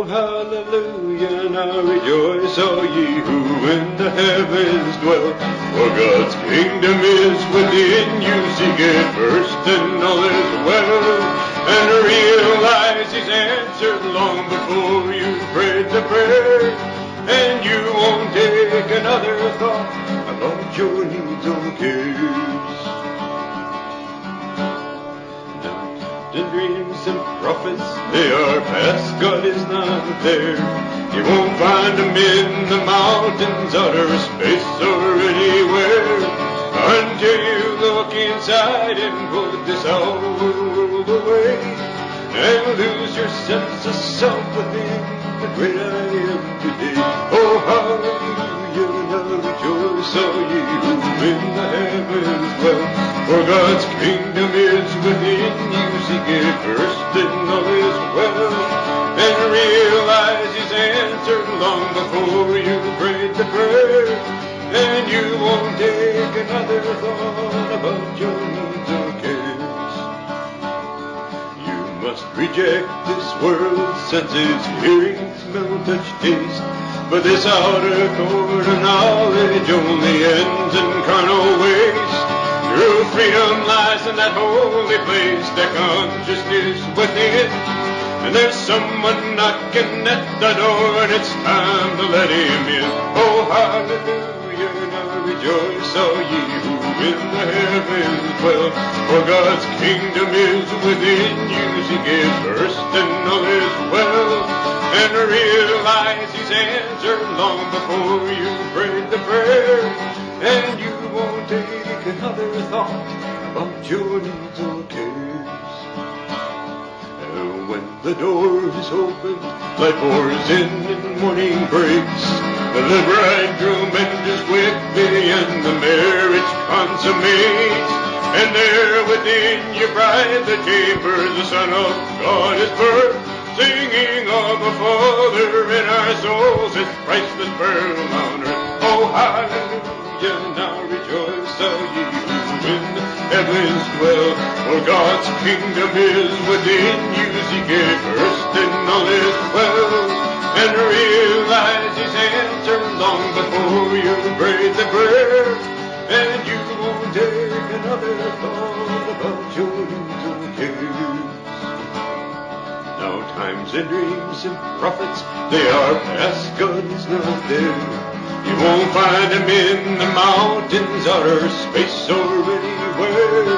Oh, hallelujah, now rejoice, all ye who in the heavens dwell. For God's kingdom is within you, seek it first and all is well. And realize He's answered long before you prayed the prayer. And you won't take another thought about your needs or cares. And dreams and prophets, they are past, God is not there. You won't find them in the mountains, outer space, or anywhere, until you look inside and put this whole world away, and lose your sense of self within the great I am today. Oh, hallelujah, now rejoice, all ye who in the heavens dwell. For God's kingdom is within you, seek it first and all is well. And realize He's answered long before you prayed the prayer. And you won't take another thought about your needs or cares. You must reject this world's senses, hearing, smell, touch, taste. For this outer court of knowledge only ends in carnal waste. True freedom lies in that holy place, that consciousness within. And there's someone knocking at the door, and it's time to let Him in. Oh, hallelujah, now rejoice, all ye who in the heavens dwell. For God's kingdom is within you, seek it first and all is well. And realize He's answered long before you prayed the prayer. And you won't take another thought about your needs or cares. And when the door is open, light pours in and morning breaks. The bridegroom enters quickly and the marriage consummates. And there within your bride, the chamber, the Son of God is birthed. Singing of the Father in our souls, His priceless pearl on earth. Oh, hallelujah, now rejoice, all ye who in the heavens dwell. For God's kingdom is within you, seek it first and all is well. And realize He's answered long before you prayed the prayer. And you won't take another thought about your needs or cares. Now times and dreams and prophets, they are past, God is not there. You won't find Him in the mountains, outer space, or anywhere,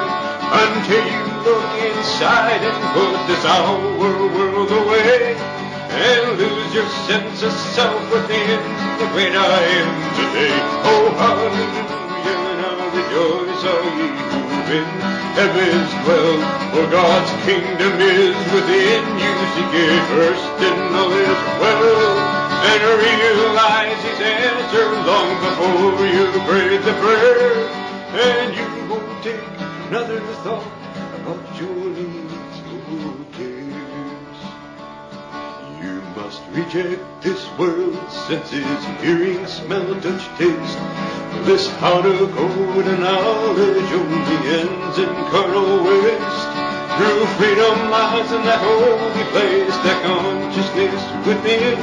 until you look inside and put this our world away, and lose your sense of self within the great I am today. Oh, hallelujah, now rejoice, all ye who in heavens dwell. For God's kingdom is within you, seek it first and all is well. And realize He's answered long before you prayed the prayer. And you won't take another thought about your needs or cares. You must reject this world's senses, hearing, smell, touch, taste. For this outer code and knowledge only ends in carnal waste. True freedom lies in that holy place, that consciousness within.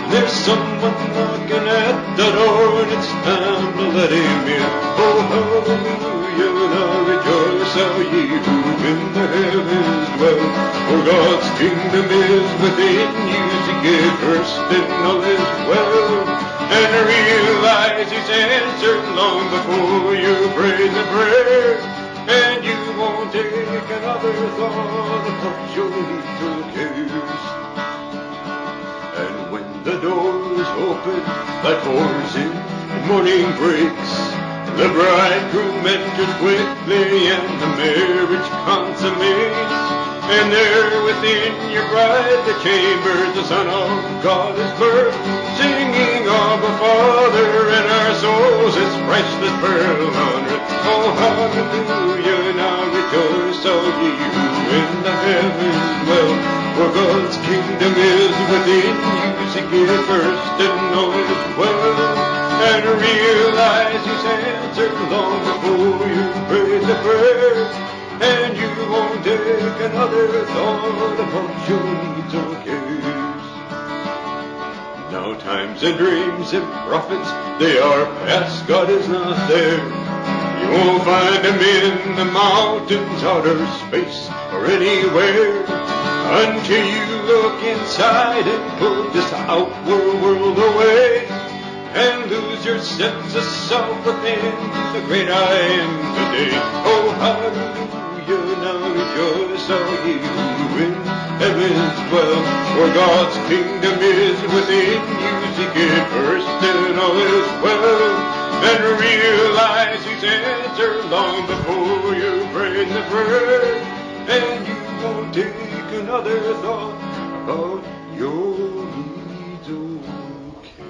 There's someone knocking at the door, and it's time to let Him in. Oh, hallelujah, now rejoice, all ye who in the heavens dwell. For God's kingdom is within you, seek it first and all is well. And realize He's answered long before you prayed the prayer. And you won't take another thought about your needs or cares. And when the door is open, light pours in, and morning breaks. The bridegroom enters quickly, and the marriage consummates. And there within your bride, the chamber, the Son of God is birthed. Singing of the Father in our souls, His priceless pearl on earth. Oh, hallelujah, now rejoice, all ye who in the heavens dwell. For God's kingdom is within you, seek it first and all is well. And realize He's answered long before you prayed the prayer. And you won't take another thought about your needs or cares. times and dreams and prophets, they are past, God is not there. You won't find him in the mountains, outer space, or anywhere, until you look inside and put this outward world away, and lose your sense of self within the great I am today. Oh, hallelujah, now rejoice all ye who in heaven's dwell, for God's kingdom is within you. Seek it first and all is well, and realize He's answered long before you pray the prayer, and you won't take another thought about your needs or care.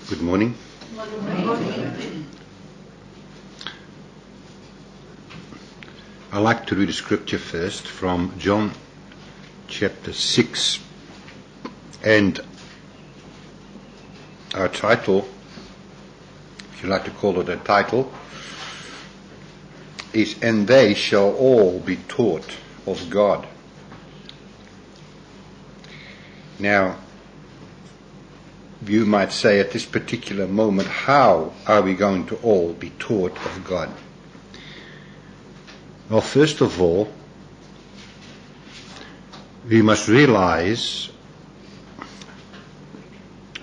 Good morning. I'd like to read a scripture first from John chapter 6, and our title, if you like to call it a title, is "And they shall all be taught of God." Now, you might say at this particular moment, how are we going to all be taught of God? Well, first of all, we must realize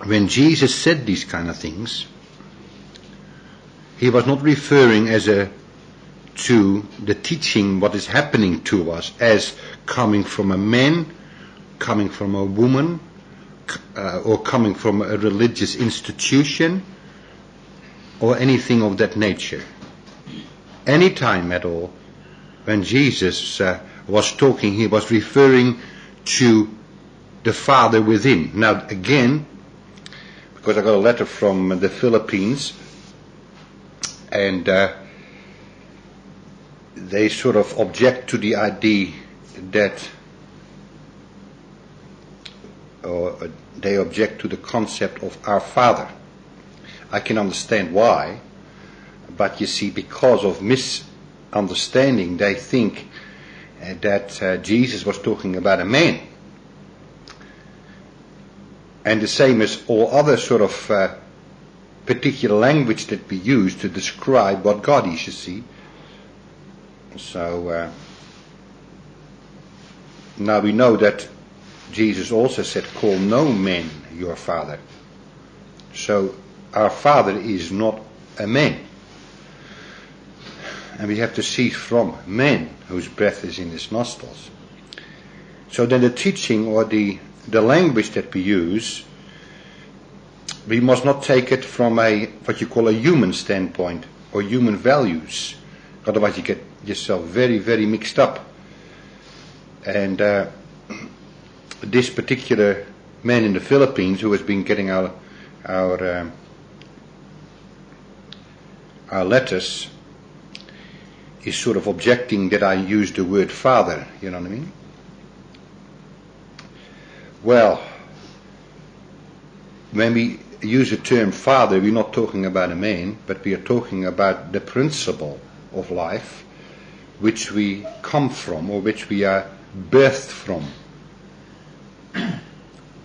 when Jesus said these kind of things, He was not referring to the teaching, what is happening to us, as coming from a man, coming from a woman, or coming from a religious institution, or anything of that nature. Any time at all, when Jesus was talking, He was referring to the Father within. Now again, because I got a letter from the Philippines, and they sort of object to the idea that, or they object to the concept of our Father. I can understand why, but you see, because of misunderstanding, they think that Jesus was talking about a man. And the same as all other sort of particular language that we use to describe what God is, you see. So now we know that Jesus also said, "Call no man your father." So our Father is not a man. And we have to cease from man whose breath is in his nostrils. So then the teaching or the language that we use, we must not take it from what you call a human standpoint or human values. Otherwise you get yourself very, very mixed up. And this particular man in the Philippines who has been getting our letters is sort of objecting that I use the word father, you know what I mean? Well, when we use the term father, we're not talking about a man, but we are talking about the principle of life which we come from, or which we are birthed from.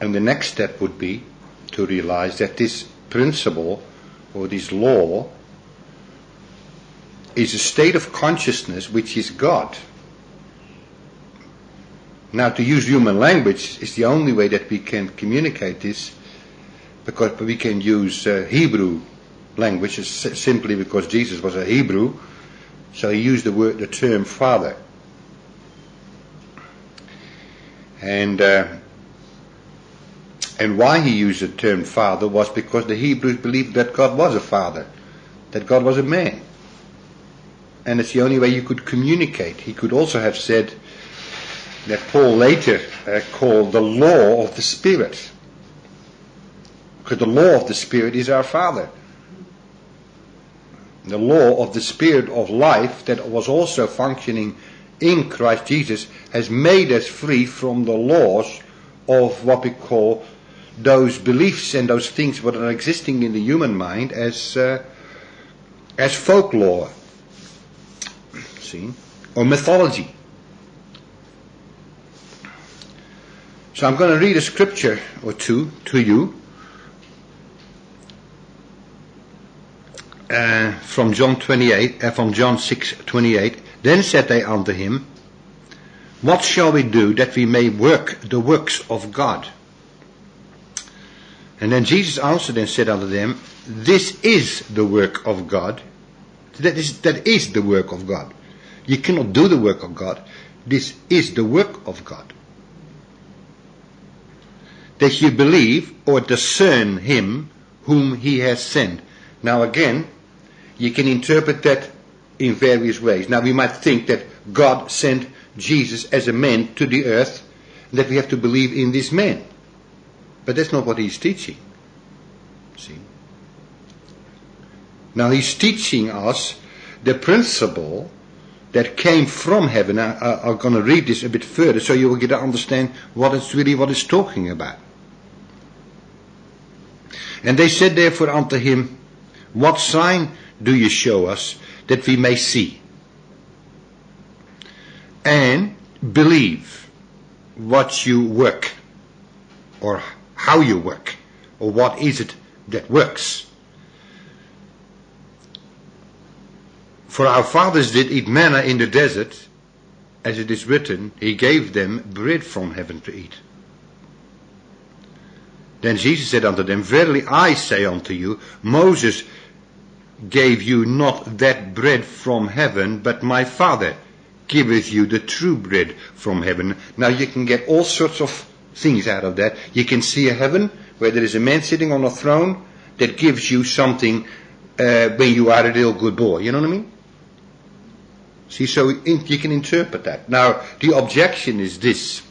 And the next step would be to realize that this principle or this law is a state of consciousness which is God. Now, to use human language is the only way that we can communicate this, because we can use Hebrew language simply because Jesus was a Hebrew, so he used the term father. And why he used the term father was because the Hebrews believed that God was a father, that God was a man. And it's the only way you could communicate. He could also have said that Paul later called the law of the Spirit, because the law of the Spirit is our Father. The law of the Spirit of life that was also functioning in Christ Jesus has made us free from the laws of what we call those beliefs and those things that are existing in the human mind as folklore. See? or mythology. So I'm going to read a scripture or two to you from John 6:28. Then said they unto him, What shall we do that we may work the works of God? And then Jesus answered and said unto them, This is the work of God. That is the work of God. You cannot do the work of God. This is the work of God. That you believe or discern him whom he has sent. Now again, you can interpret that in various ways. Now we might think that God sent Jesus as a man to the earth, and that we have to believe in this man. But that's not what he's teaching. See? Now he's teaching us the principle that came from heaven. I'm going to read this a bit further so you will get to understand what it's talking about. And they said therefore unto him, What sign do you show us that we may see and believe what you work, or how you work, or what is it that works? For our fathers did eat manna in the desert, as it is written, He gave them bread from heaven to eat. Then Jesus said unto them, Verily I say unto you, Moses gave you not that bread from heaven, but my Father giveth you the true bread from heaven. Now you can get all sorts of things out of that. You can see a heaven where there is a man sitting on a throne that gives you something when you are a real good boy. You know what I mean? See, so you can interpret that. Now, the objection is this.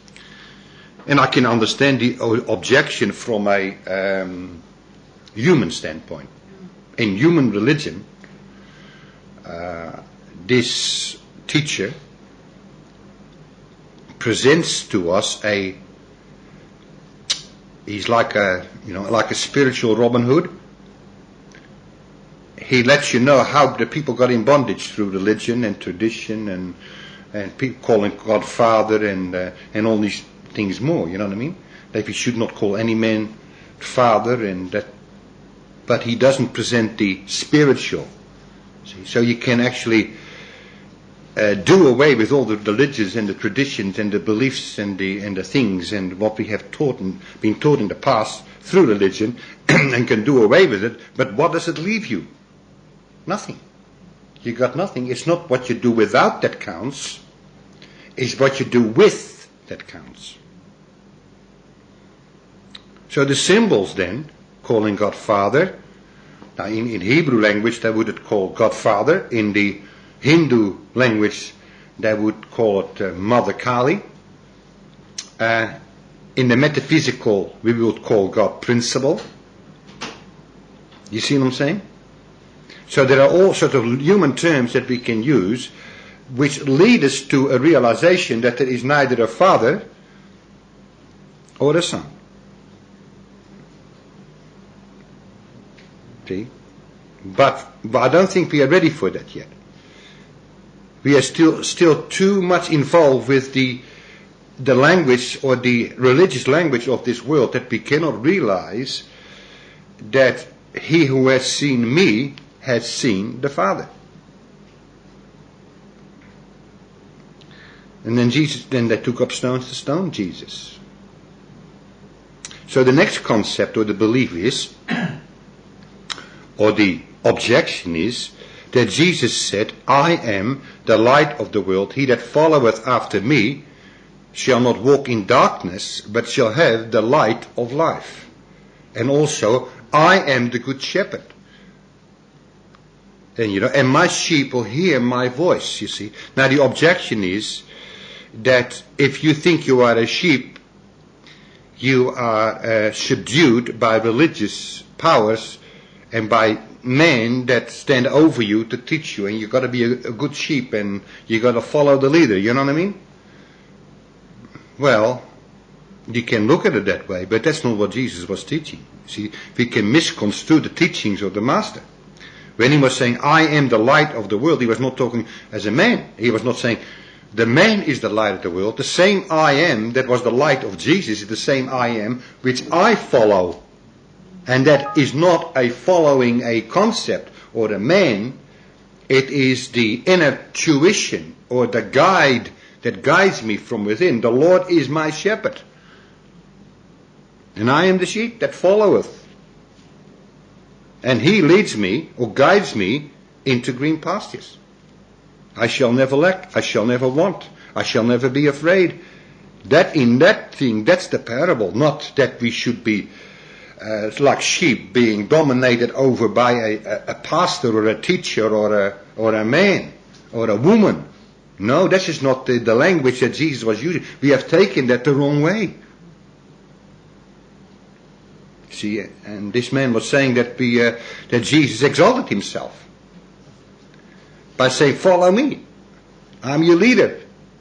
And I can understand the objection from a human standpoint. In human religion, this teacher presents to us he's like a spiritual Robin Hood. He lets you know how the people got in bondage through religion and tradition and people calling God Father and all these things more, you know what I mean? That we should not call any man Father, and that, but he doesn't present the spiritual. See? So you can actually do away with all the religions and the traditions and the beliefs and the things and what we have taught and been taught in the past through religion and can do away with it. But what does it leave you? Nothing. You got nothing. It's not what you do without that counts. It's what you do with that counts. So the symbols then, calling God Father, now in Hebrew language they would call God Father. In the Hindu language they would call it Mother Kali. In the metaphysical we would call God Principle. You see what I'm saying? So there are all sorts of human terms that we can use which lead us to a realization that there is neither a Father or a Son. See? But I don't think we are ready for that yet. We are still too much involved with the language or the religious language of this world that we cannot realize that he who has seen me has seen the Father. And then they took up stones to stone Jesus. So the next concept or the belief is, or the objection is, that Jesus said, I am the light of the world. He that followeth after me shall not walk in darkness, but shall have the light of life. And also, I am the good shepherd. And my sheep will hear my voice, you see. Now the objection is that if you think you are a sheep, you are subdued by religious powers and by men that stand over you to teach you, and you got to be a good sheep and you got to follow the leader, you know what I mean? Well, you can look at it that way, but that's not what Jesus was teaching. See, we can misconstrue the teachings of the Master. When he was saying, I am the light of the world, he was not talking as a man. He was not saying, the man is the light of the world. The same I am that was the light of Jesus is the same I am which I follow. And that is not a following a concept or a man. It is the inner tuition or the guide that guides me from within. The Lord is my shepherd. And I am the sheep that followeth. And he leads me or guides me into green pastures. I shall never lack. I shall never want. I shall never be afraid. That in that thing, that's the parable. Not that we should be like sheep being dominated over by a pastor or a teacher or a man or a woman. No, that is not the language that Jesus was using. We have taken that the wrong way. See, and this man was saying that that Jesus exalted himself by saying, follow me. I'm your leader.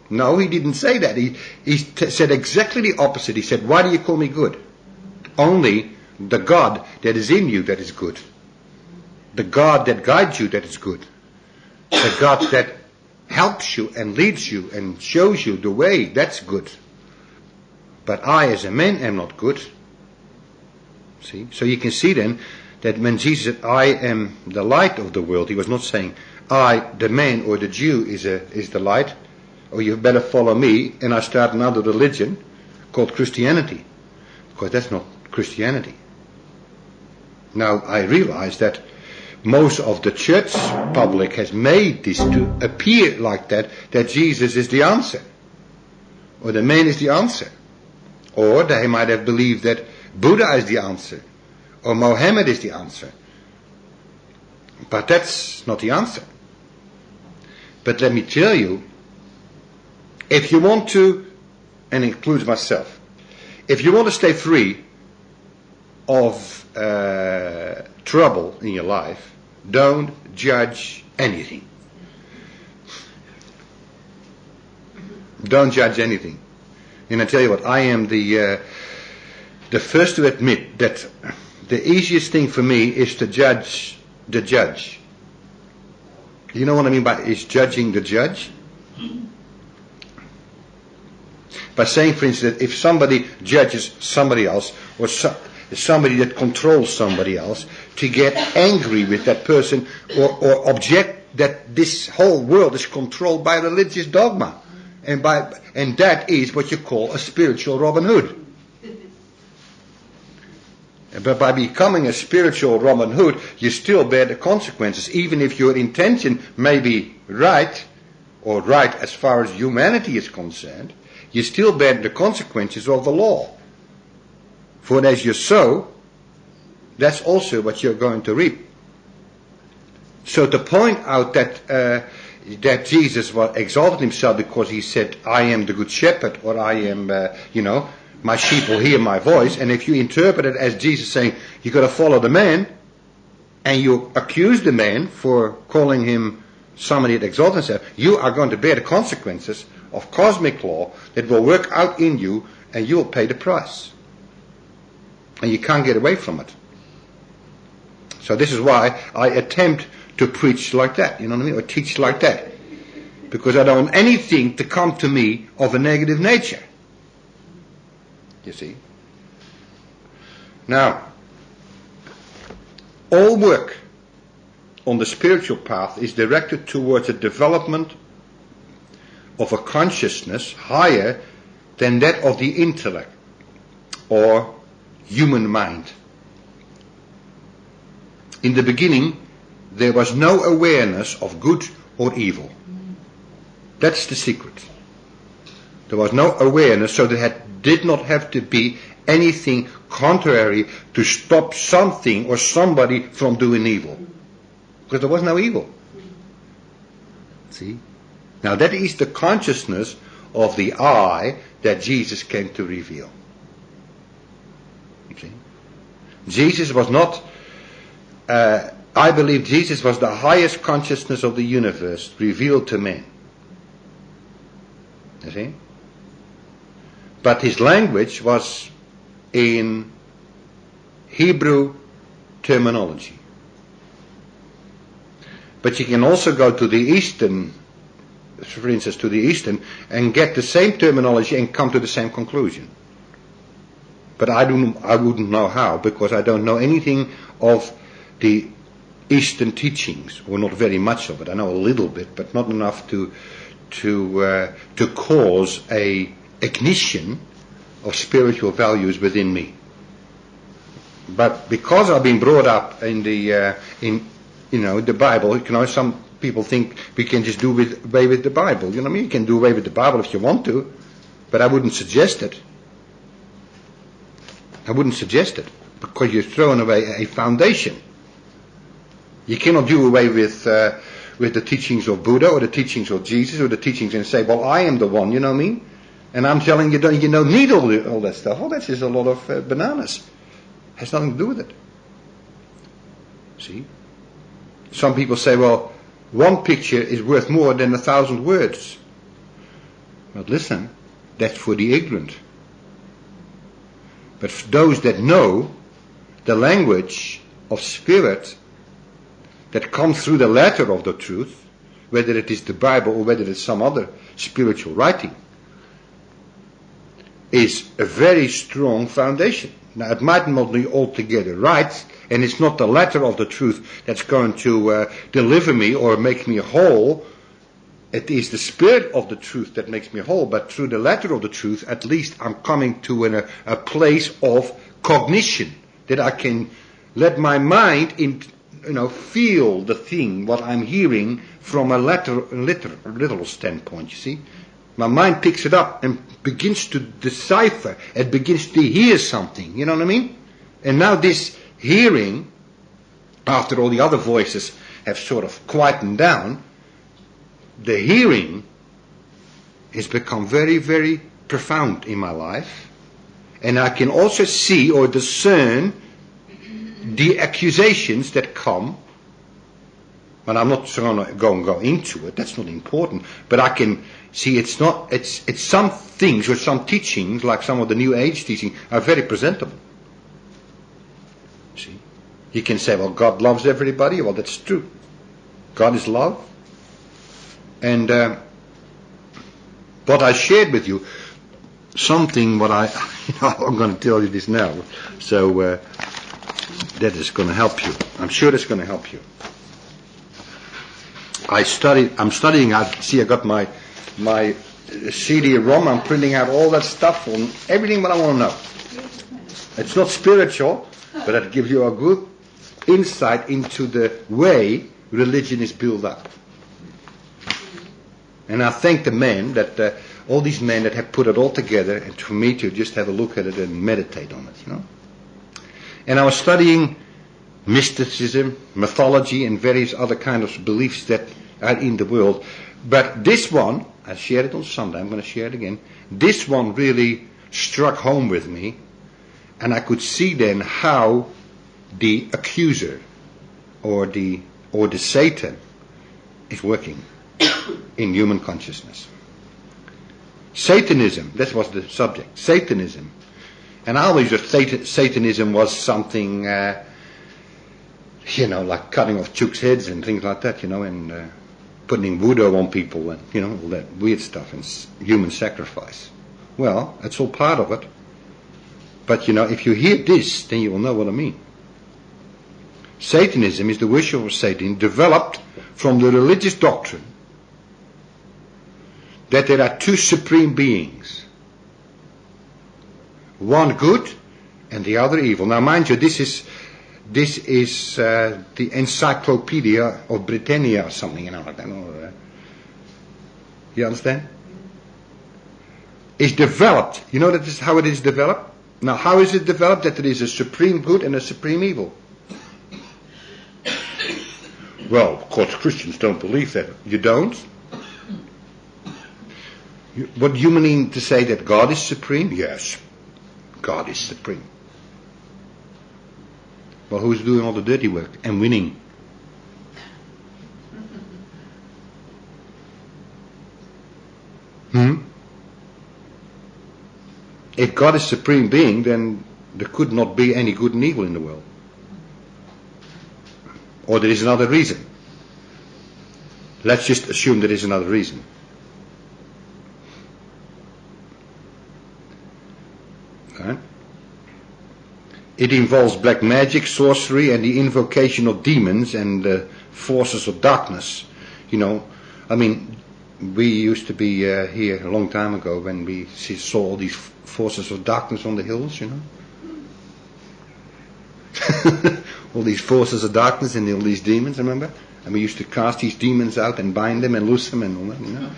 No, he didn't say that. He said exactly the opposite. He said, why do you call me good? Only the God that is in you that is good. The God that guides you that is good. The God that helps you and leads you and shows you the way, that's good. But I as a man am not good. See? So you can see then that when Jesus said, I am the light of the world, he was not saying, I, the man or the Jew, is the light, or you better follow me, and I start another religion called Christianity. Because that's not Christianity. Now I realize that most of the church public has made this to appear like that Jesus is the answer. Or the man is the answer. Or they might have believed that Buddha is the answer. Or Mohammed is the answer. But that's not the answer. But let me tell you, if you want to, and includes myself, if you want to stay free of trouble in your life, don't judge anything. Don't judge anything. And I tell you what, I am the first to admit that the easiest thing for me is to judge the judge. You know what I mean by is judging the judge? By saying, for instance, that if somebody judges somebody else, or somebody that controls somebody else, to get angry with that person, or object that this whole world is controlled by religious dogma. And that is what you call a spiritual Robin Hood. But by becoming a spiritual Robin Hood, you still bear the consequences, even if your intention may be right, or right as far as humanity is concerned, you still bear the consequences of the law. For as you sow, that's also what you're going to reap. So to point out that Jesus was exalted himself because he said, I am the good shepherd, or I am, my sheep will hear my voice. And if you interpret it as Jesus saying, you've got to follow the man, and you accuse the man for calling him somebody that exalts himself, you are going to bear the consequences of cosmic law that will work out in you, and you will pay the price. And you can't get away from it. So this is why I attempt to preach like that, you know what I mean, or teach like that. Because I don't want anything to come to me of a negative nature. You see? Now, all work on the spiritual path is directed towards a development of a consciousness higher than that of the intellect or human mind. In the beginning, there was no awareness of good or evil. That's the secret. There was no awareness, so there did not have to be anything contrary to stop something or somebody from doing evil. Because there was no evil. See? Now that is the consciousness of the I that Jesus came to reveal. See? Jesus was not, I believe Jesus was the highest consciousness of the universe revealed to man. You see? But his language was in Hebrew terminology. But you can also go to the Eastern, for instance, to the Eastern, and get the same terminology and come to the same conclusion. But I wouldn't know how, because I don't know anything of the Eastern teachings, or not very much of it. I know a little bit, but not enough to cause a ignition of spiritual values within me. But because I've been brought up in the the Bible, some people think we can just do away with the Bible. You know what I mean? You can do away with the Bible if you want to, but I wouldn't suggest it. I wouldn't suggest it, because you're throwing away a foundation. You cannot do away with the teachings of Buddha or the teachings of Jesus or the teachings and say, well, I am the one, you know what I mean? And I'm telling you, you don't need all that stuff. Oh, that's just a lot of bananas. Has nothing to do with it. See? Some people say, well, one picture is worth more than 1,000 words. But listen, that's for the ignorant. But for those that know the language of spirit that comes through the letter of the truth, whether it is the Bible or whether it's some other spiritual writing, is a very strong foundation. Now, it might not be altogether right, and it's not the letter of the truth that's going to deliver me or make me whole. It is the spirit of the truth that makes me whole, but through the letter of the truth, at least I'm coming to a place of cognition, that I can let my mind feel the thing, what I'm hearing from a literal standpoint, you see. My mind picks it up and begins to decipher. It begins to hear something, you know what I mean? And now this hearing, after all the other voices have sort of quietened down, the hearing has become very, very profound in my life. And I can also see or discern the accusations that come. And I'm not going to go into it, that's not important. But I can see it's some things or some teachings, like some of the New Age teaching, are very presentable. See? You can say, well, God loves everybody. Well, that's true. God is love. And what I shared with you, something I'm going to tell you this now. So that is going to help you. I'm sure that's going to help you. I'm studying out, see, I got my CD-ROM, I'm printing out all that stuff on everything that I want to know. It's not spiritual, but it gives you a good insight into the way religion is built up. And I thank the men that, all these men that have put it all together, and for me to just have a look at it and meditate on it, And I was studying mysticism, mythology, and various other kind of beliefs that are in the world. But this one, I shared it on Sunday, I'm going to share it again. This one really struck home with me, and I could see then how the accuser or the Satan is working in human consciousness. Satanism, that was the subject, Satanism. And I always thought Satanism was something, like cutting off chooks' heads and things like that, and putting voodoo on people and, all that weird stuff and human sacrifice. Well, that's all part of it. But, if you hear this, then you will know what I mean. Satanism is the worship of Satan developed from the religious doctrine that there are two supreme beings. One good and the other evil. Now, mind you, this is the Encyclopedia of Britannia or something, like that. You understand? It's developed. You know that is how it is developed? Now, how is it developed? That there is a supreme good and a supreme evil. Well, of course, Christians don't believe that. You don't? What do you mean to say that God is supreme? Yes, God is supreme. Well, who's doing all the dirty work and winning? If God is supreme being, then there could not be any good and evil in the world. Or there is another reason. Let's just assume there is another reason. Right? It involves black magic, sorcery, and the invocation of demons and forces of darkness. You know, I mean, we used to be here a long time ago when we saw all these forces of darkness on the hills, you know. All these forces of darkness and all these demons, remember? And we used to cast these demons out and bind them and loose them and all that, you know.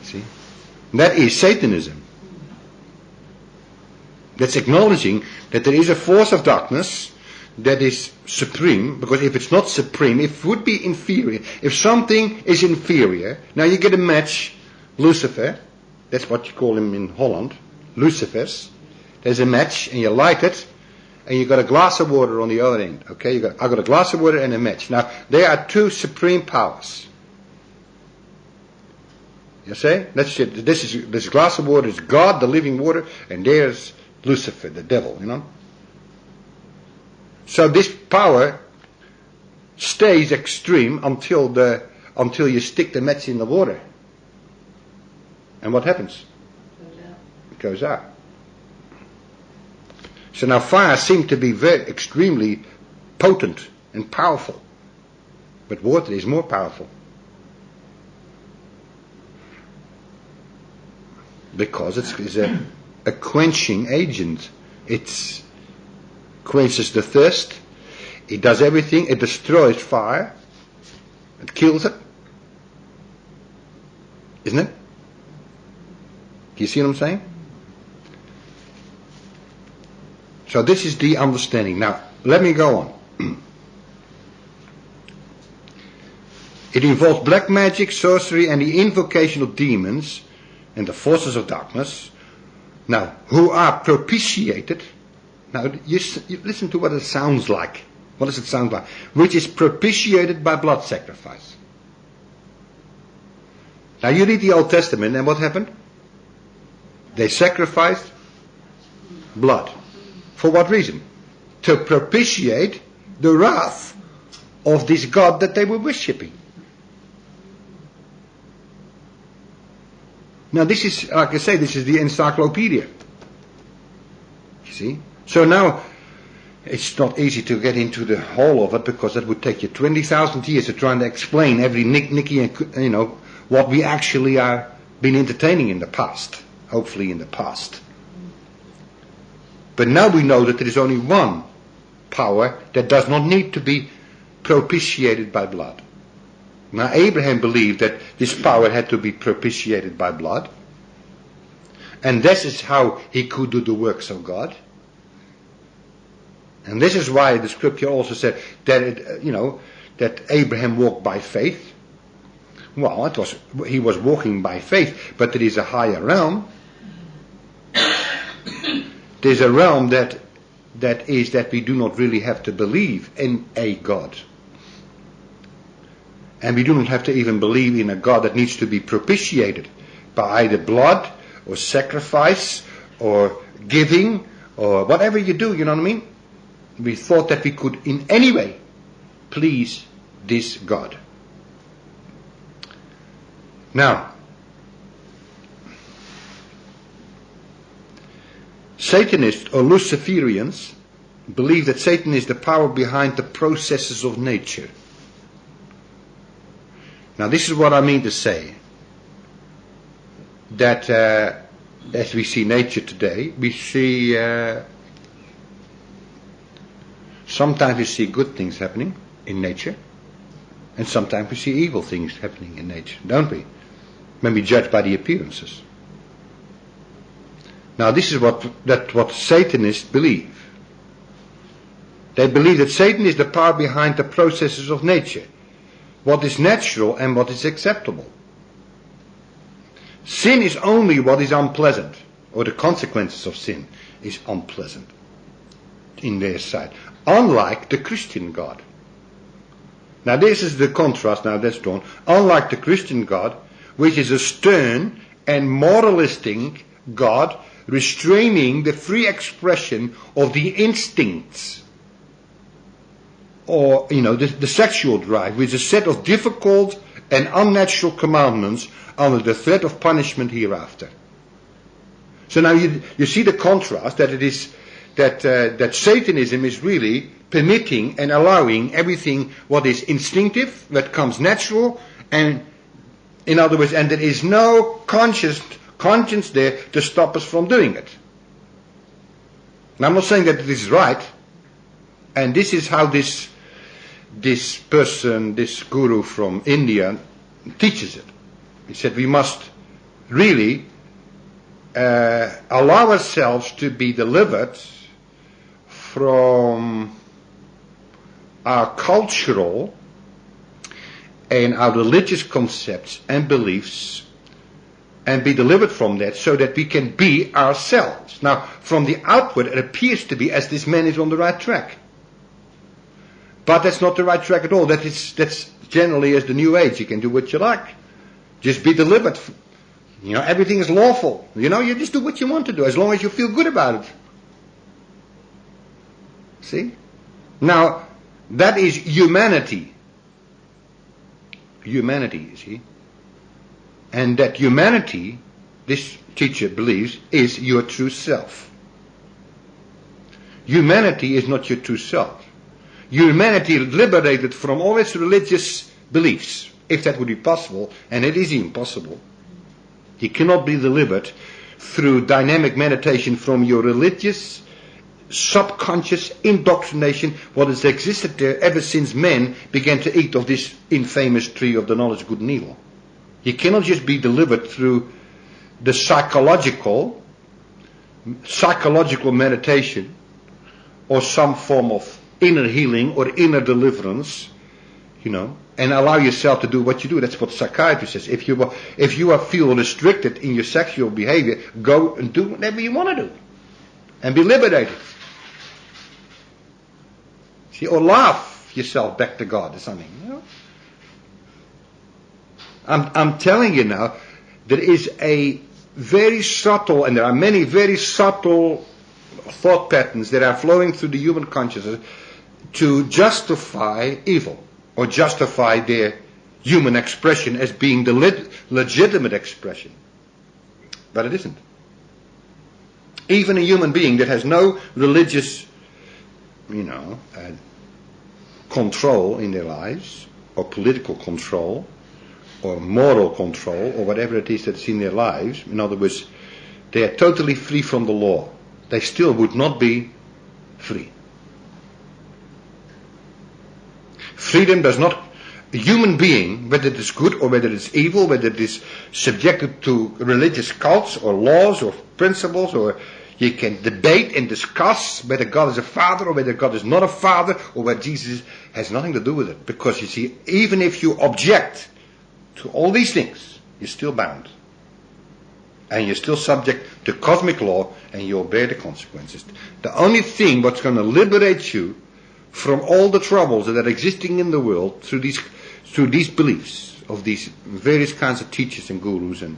See? That is Satanism. That's acknowledging that there is a force of darkness that is supreme, because if it's not supreme, it would be inferior. If something is inferior, now you get a match, Lucifer, that's what you call him in Holland, Lucifers. There's a match and you light it, and you got a glass of water on the other end. Okay, I got a glass of water and a match. Now, there are two supreme powers. You see? That's it. This glass of water is God, the living water, and there's Lucifer, the devil, you know. So this power stays extreme until you stick the match in the water. And what happens? It goes out. So now fire seems to be very extremely potent and powerful. But water is more powerful. Because it's a quenching agent. It quenches the thirst. It does everything. It destroys fire. It kills it. Isn't it? You see what I'm saying? So this is the understanding. Now, let me go on. It involves black magic, sorcery, and the invocation of demons and the forces of darkness. Now, who are propitiated. Now, you listen to what it sounds like. What does it sound like? Which is propitiated by blood sacrifice. Now, you read the Old Testament, and what happened? They sacrificed blood. For what reason? To propitiate the wrath of this God that they were worshipping. Now this is, like I say, this is the encyclopedia. You see? So now, it's not easy to get into the whole of it, because that would take you 20,000 years to try to explain every nicky and, you know, what we actually are been entertaining in the past. Hopefully in the past. But now we know that there is only one power that does not need to be propitiated by blood. Now Abraham believed that this power had to be propitiated by blood. And this is how he could do the works of God. And this is why the scripture also said that that Abraham walked by faith. Well, he was walking by faith, but there is a higher realm. There's a realm that is that we do not really have to believe in a God. And we do not have to even believe in a God that needs to be propitiated by either blood or sacrifice or giving or whatever you do, you know what I mean? We thought that we could in any way please this God. Now, Satanists or Luciferians believe that Satan is the power behind the processes of nature. Now this is what I mean to say. That as we see nature today, we see sometimes we see good things happening in nature, and sometimes we see evil things happening in nature, don't we? When we judge by the appearances. Now this is what Satanists believe. They believe that Satan is the power behind the processes of nature. What is natural and what is acceptable. Sin is only what is unpleasant, or the consequences of sin is unpleasant in their sight. Unlike the Christian God. Now this is the contrast, now that's drawn. Unlike the Christian God, which is a stern and moralistic God, restraining the free expression of the instincts, or the sexual drive, with a set of difficult and unnatural commandments under the threat of punishment hereafter. So now you see the contrast, that it is that Satanism is really permitting and allowing everything what is instinctive, that comes natural, and in other words, and there is no conscience there to stop us from doing it. Now I'm not saying that it is right, and this is how this person, this guru from India, teaches it. He said we must really allow ourselves to be delivered from our cultural and our religious concepts and beliefs, and be delivered from that so that we can be ourselves. Now, from the outward, it appears to be as this man is on the right track. But that's not the right track at all. That's generally as the New Age. You can do what you like. Just be delivered. You know, everything is lawful. You know, you just do what you want to do as long as you feel good about it. See? Now, that is humanity. Humanity, you see? And that humanity, this teacher believes, is your true self. Humanity is not your true self. Humanity liberated from all its religious beliefs, if that would be possible, and it is impossible. You cannot be delivered through dynamic meditation from your religious, subconscious indoctrination, what has existed there ever since men began to eat of this infamous tree of the knowledge of good and evil. You cannot just be delivered through the psychological meditation or some form of inner healing or inner deliverance, you know, and allow yourself to do what you do. That's what psychiatry says. If you feel restricted in your sexual behavior, go and do whatever you want to do and be liberated. See, or laugh yourself back to God or something, you know. I'm telling you now, there is a very subtle, and there are many very subtle thought patterns that are flowing through the human consciousness to justify evil, or justify their human expression as being the legitimate expression. But it isn't. Even a human being that has no religious, control in their lives, or political control, or moral control, or whatever it is that's in their lives, in other words, they are totally free from the law. They still would not be free. Freedom does not, a human being, whether it is good or whether it's evil, whether it is subjected to religious cults or laws or principles, or you can debate and discuss whether God is a father or whether God is not a father, or whether Jesus has nothing to do with it. Because you see, even if you object to all these things, you're still bound. And you're still subject to cosmic law, and you'll bear the consequences. The only thing what's going to liberate you from all the troubles that are existing in the world through these beliefs of these various kinds of teachers and gurus, and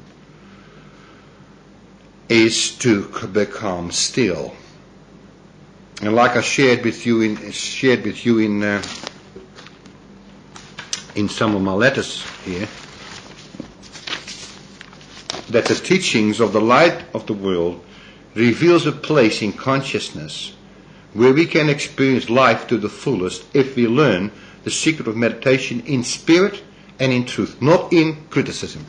is to become still. And like I shared with you in some of my letters here, that the teachings of the light of the world reveals a place in consciousness where we can experience life to the fullest if we learn the secret of meditation in spirit and in truth, not in criticism.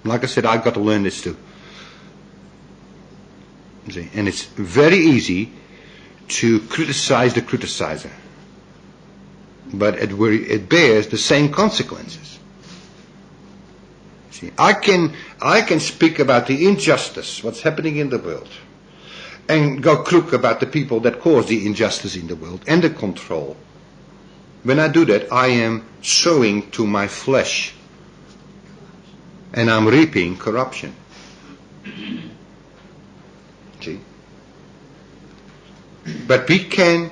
Like I said, I've got to learn this too. See? And it's very easy to criticize the criticizer, but it bears the same consequences. See, I can speak about the injustice, what's happening in the world, and go crook about the people that cause the injustice in the world and the control. When I do that, I am sowing to my flesh, and I'm reaping corruption. See? But we can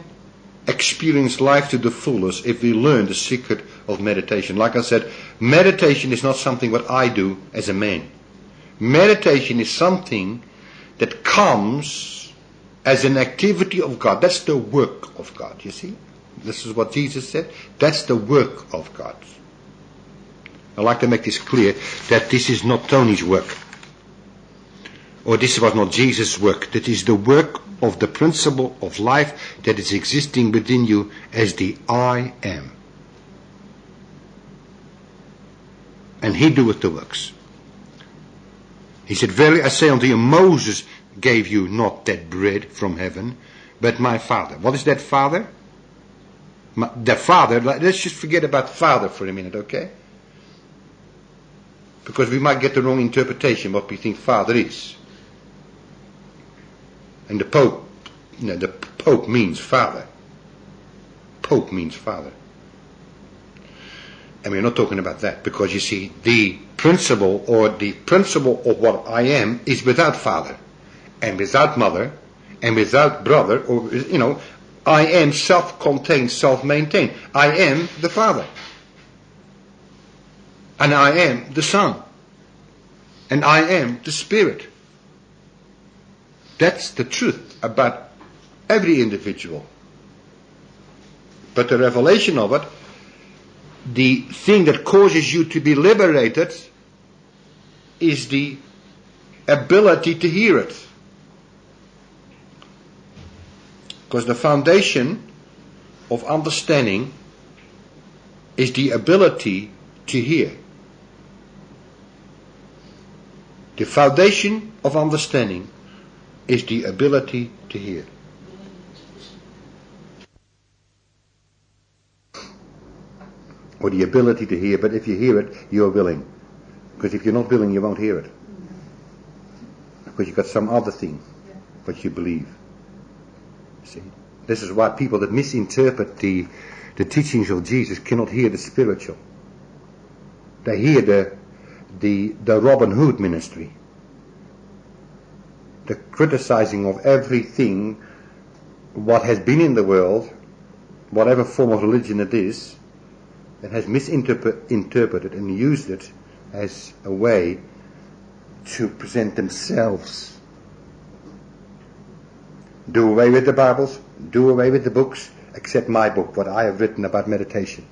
experience life to the fullest if we learn the secret of meditation. Like I said, meditation is not something what I do as a man. Meditation is something that comes as an activity of God. That's the work of God, you see. This is what Jesus said. That's the work of God. I'd like to make this clear, that this is not Tony's work. Or this was not Jesus' work. That is the work of the principle of life that is existing within you as the I am. And he doeth the works. He said, verily I say unto you, Moses gave you not that bread from heaven, but my Father. What is that Father? The Father, let's just forget about Father for a minute, okay? Because we might get the wrong interpretation what we think Father is. And the Pope means Father. Pope means Father. And we're not talking about that, because you see, the principle of what I am is without father, and without mother, and without brother, or, I am self-contained, self-maintained. I am the Father. And I am the Son. And I am the Spirit. That's the truth about every individual. But the revelation of it, the thing that causes you to be liberated, is the ability to hear it. Because the foundation of understanding is the ability to hear. The foundation of understanding is the ability to hear. Or the ability to hear, but if you hear it, you're willing. Because if you're not willing, you won't hear it. Because you've got some other thing, what you believe. See? This is why people that misinterpret the teachings of Jesus cannot hear the spiritual. They hear the Robin Hood ministry. The criticizing of everything what has been in the world, whatever form of religion it is, and has misinterpreted and used it as a way to present themselves. Do away with the Bibles, do away with the books, except my book, what I have written about meditation.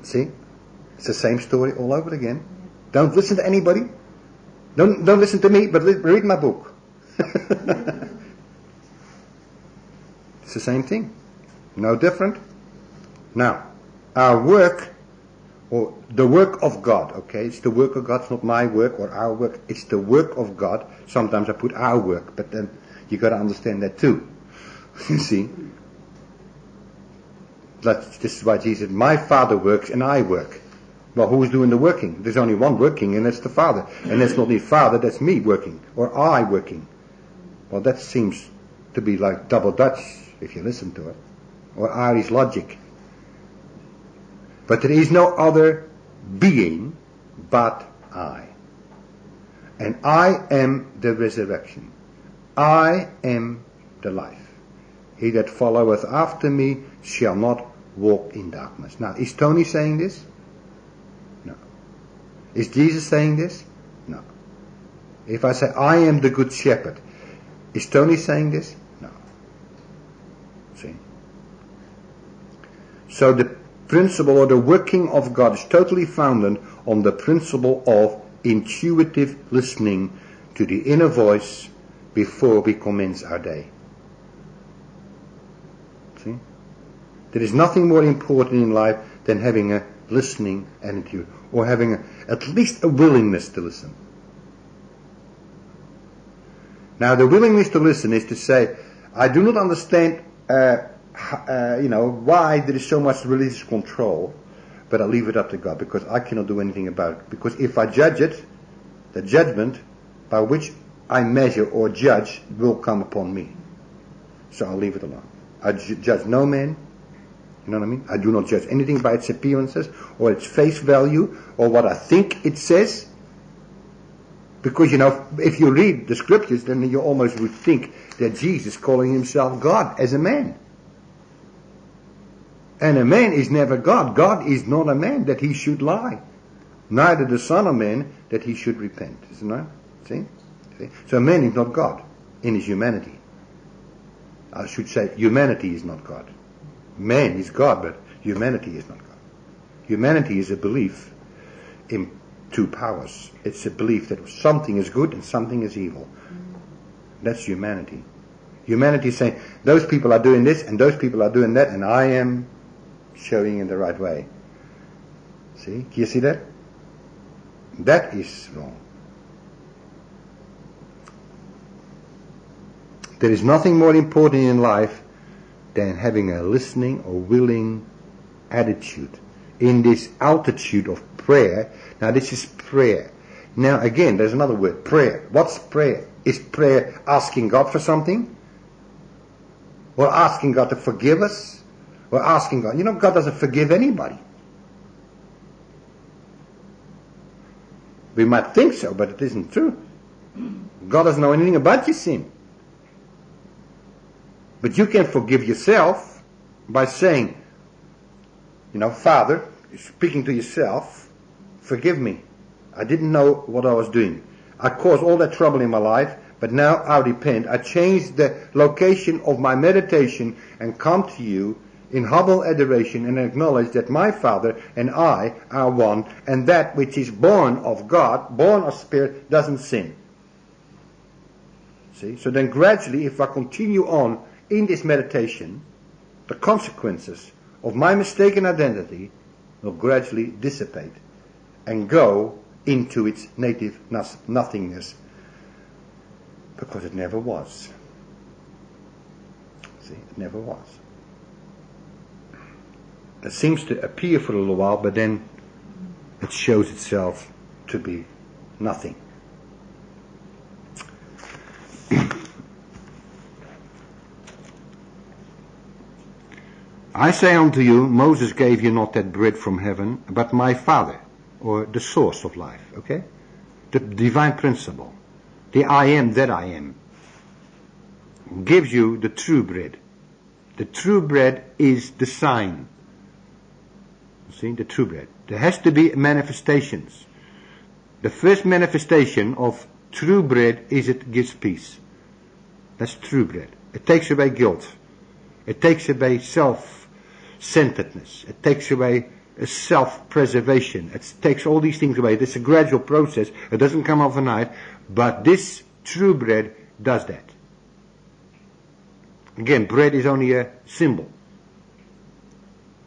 See? It's the same story all over again. Don't listen to anybody. Don't listen to me, but read my book. It's the same thing. No different. Now, our work, or the work of God, okay? It's the work of God, it's not my work or our work. It's the work of God. Sometimes I put our work, but then you got to understand that too. You see? This is why Jesus said, my Father works and I work. Well, who's doing the working? There's only one working, and that's the Father. And that's not the Father, that's me working, or I working. Well, that seems to be like double Dutch, if you listen to it, or Irish logic. But there is no other being but I. And I am the resurrection. I am the life. He that followeth after me shall not walk in darkness. Now, is Tony saying this? No. Is Jesus saying this? No. If I say, I am the good shepherd, is Tony saying this? No. See? So the principle or the working of God is totally founded on the principle of intuitive listening to the inner voice before we commence our day. See? There is nothing more important in life than having a listening attitude, or having at least a willingness to listen. Now, the willingness to listen is to say, I do not understand why there is so much religious control, but I leave it up to God, because I cannot do anything about it. Because if I judge it, the judgment by which I measure or judge will come upon me. So I'll leave it alone. I judge no man. You know what I mean? I do not judge anything by its appearances or its face value or what I think it says. Because, if you read the scriptures, then you almost would think that Jesus calling himself God as a man. And a man is never God. God is not a man that he should lie. Neither the Son of Man that he should repent. Isn't that? See? So man is not God in his humanity. I should say humanity is not God. Man is God, but humanity is not God. Humanity is a belief in two powers. It's a belief that something is good and something is evil. That's humanity. Humanity is saying, those people are doing this and those people are doing that, and I am showing in the right way. See? Can you see that? That is wrong. There is nothing more important in life than having a listening or willing attitude in this altitude of prayer. Now this is prayer. Now again, there's another word, prayer. What's prayer? Is prayer asking God for something? Or asking God to forgive us? Or asking God, God doesn't forgive anybody. We might think so, but it isn't true. God doesn't know anything about your sin. But you can forgive yourself by saying, Father, speaking to yourself, forgive me. I didn't know what I was doing. I caused all that trouble in my life, but now I repent. I changed the location of my meditation and come to you in humble adoration and acknowledge that my Father and I are one, and that which is born of God, born of Spirit, doesn't sin. See? So then gradually, if I continue on in this meditation, the consequences of my mistaken identity will gradually dissipate and go into its native nothingness, because it never was. See, it never was. It seems to appear for a little while, but then it shows itself to be nothing. I say unto you, Moses gave you not that bread from heaven, but my Father, or the source of life, okay? The divine principle, the I am that I am, gives you the true bread. The true bread is the sign. See, the true bread. There has to be manifestations. The first manifestation of true bread is it gives peace. That's true bread. It takes away guilt. It takes away self-centeredness. It takes away self-preservation. It takes all these things away. It's a gradual process. It doesn't come overnight. But this true bread does that. Again, bread is only a symbol.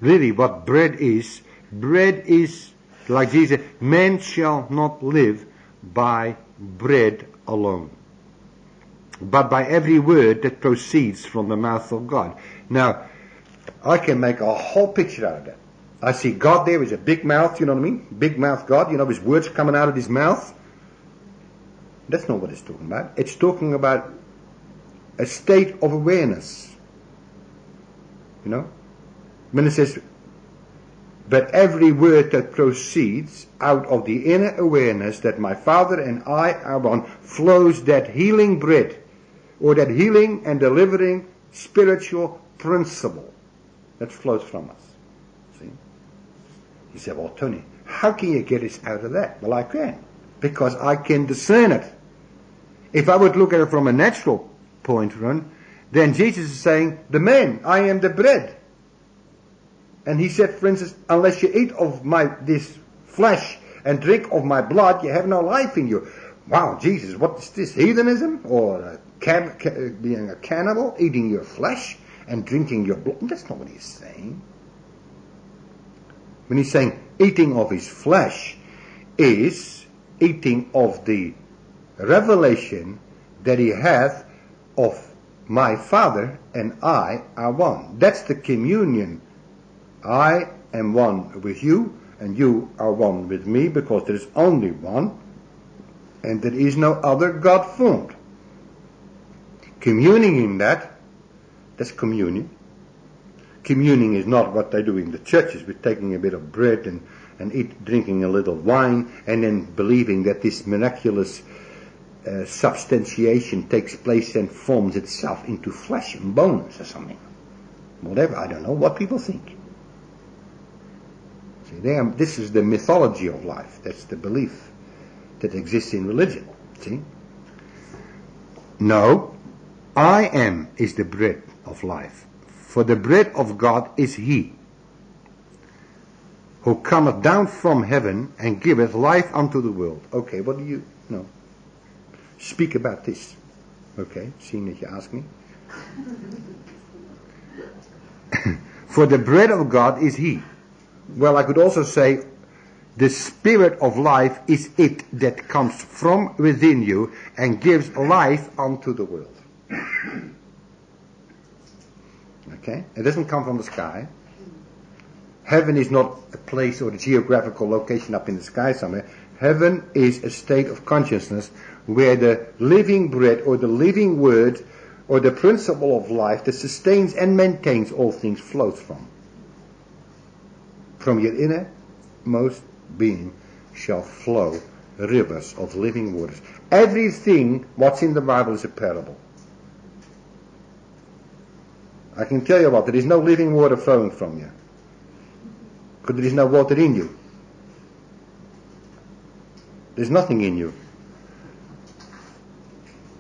Really, what bread is like Jesus, man shall not live by bread alone, but by every word that proceeds from the mouth of God. Now, I can make a whole picture out of that. I see God there with a big mouth, you know what I mean? Big mouth God, his words coming out of his mouth. That's not what it's talking about. It's talking about a state of awareness. When it says, but every word that proceeds out of the inner awareness that my Father and I are one, flows that healing bread, or that healing and delivering spiritual principle that flows from us. See? You say, well, Tony, how can you get us out of that? Well, I can, because I can discern it. If I would look at it from a natural point run, then Jesus is saying, the man, I am the bread. And he said, for instance, unless you eat of this flesh and drink of my blood, you have no life in you. Wow, Jesus, what is this? Heathenism? Or being a cannibal, eating your flesh and drinking your blood? That's not what he's saying. When he's saying eating of his flesh is eating of the revelation that he hath of my Father and I are one. That's the communion. I am one with you, and you are one with me, because there is only one, and there is no other God formed. Communing in that's communion. Communing is not what they do in the churches, with taking a bit of bread and drinking a little wine, and then believing that this miraculous substantiation takes place and forms itself into flesh and bones or something. Whatever, I don't know what people think. See, this is the mythology of life. That's the belief that exists in religion. See? No, I am is the bread of life. For the bread of God is He. who cometh down from heaven and giveth life unto the world. Okay, what do you know? Speak about this. Okay, seeing that you ask me. For the bread of God is he. Well, I could also say, the Spirit of life is it that comes from within you and gives life unto the world. Okay? It doesn't come from the sky. Heaven is not a place or a geographical location up in the sky somewhere. Heaven is a state of consciousness where the living bread or the living word or the principle of life that sustains and maintains all things flows from. From your innermost being shall flow rivers of living waters. Everything what's in the Bible is a parable. I can tell you what, there is no living water flowing from you. Because there is no water in you. There's nothing in you.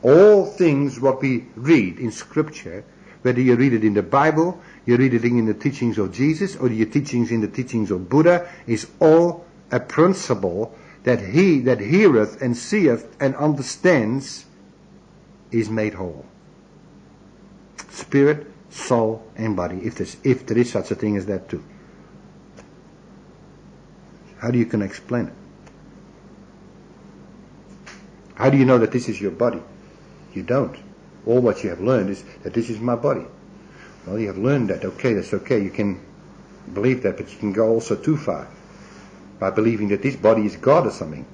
All things what we read in Scripture, whether you read it in the Bible, you read it in the teachings of Jesus, or your teachings in the teachings of Buddha, is all a principle that he that heareth and seeth and understands is made whole. Spirit, soul, and body, if there is such a thing as that too. How do you can explain it? How do you know that this is your body? You don't. All what you have learned is that this is my body. Well, you have learned that. Okay, that's okay. You can believe that, but you can go also too far by believing that this body is God or something.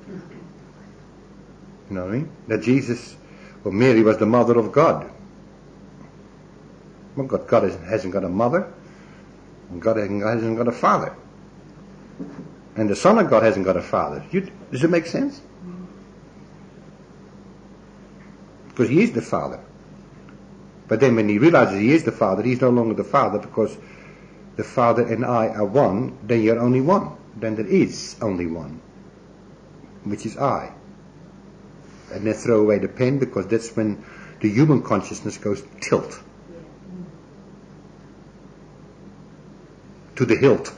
You know what I mean? That Jesus or Mary was the mother of God. Well, God hasn't got a mother. And God hasn't got a father. And the Son of God hasn't got a father. Does it make sense? Because he is the Father. But then when he realizes he is the Father, he's no longer the Father, because the Father and I are one. Then you're only one. Then there is only one, which is I. And then throw away the pen, because that's when the human consciousness goes tilt. To the hilt.